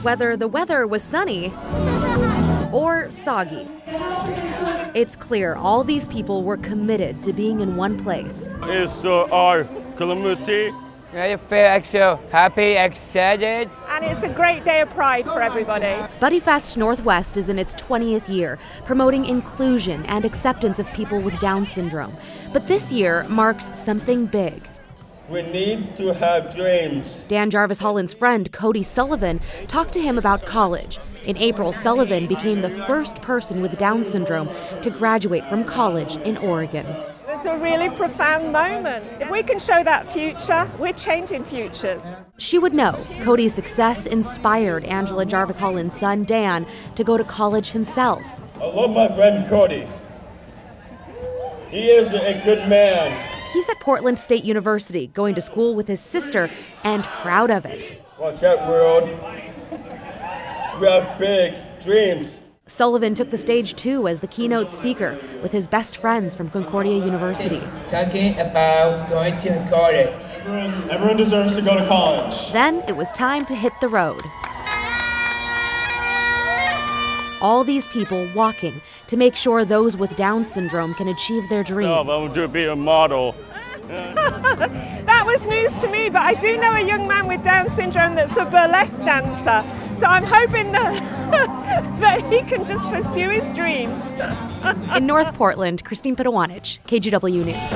whether the weather was sunny or soggy. It's clear all these people were committed to being in one place. It's our community. I feel so happy, excited. And it's a great day of pride for everybody. BuddyFest Northwest is in its 20th year, promoting inclusion and acceptance of people with Down syndrome. But this year marks something big. We need to have dreams. Dan Jarvis Holland's friend, Cody Sullivan, talked to him about college. In April, Sullivan became the first person with Down syndrome to graduate from college in Oregon. It's a really profound moment. If we can show that future, we're changing futures. She would know Cody's success inspired Angela Jarvis Holland's son, Dan, to go to college himself. I love my friend Cody. He is a good man. He's at Portland State University, going to school with his sister, and proud of it. Watch out, world. We have big dreams. Sullivan took the stage too as the keynote speaker with his best friends from Concordia University. Talking about going to college. Everyone deserves to go to college. Then it was time to hit the road. All these people walking to make sure those with Down syndrome can achieve their dreams. I want to be a model. That was news to me, but I do know a young man with Down syndrome that's a burlesque dancer. So I'm hoping that he can just pursue his dreams. In North Portland, Christine Pitawanich, KGW News.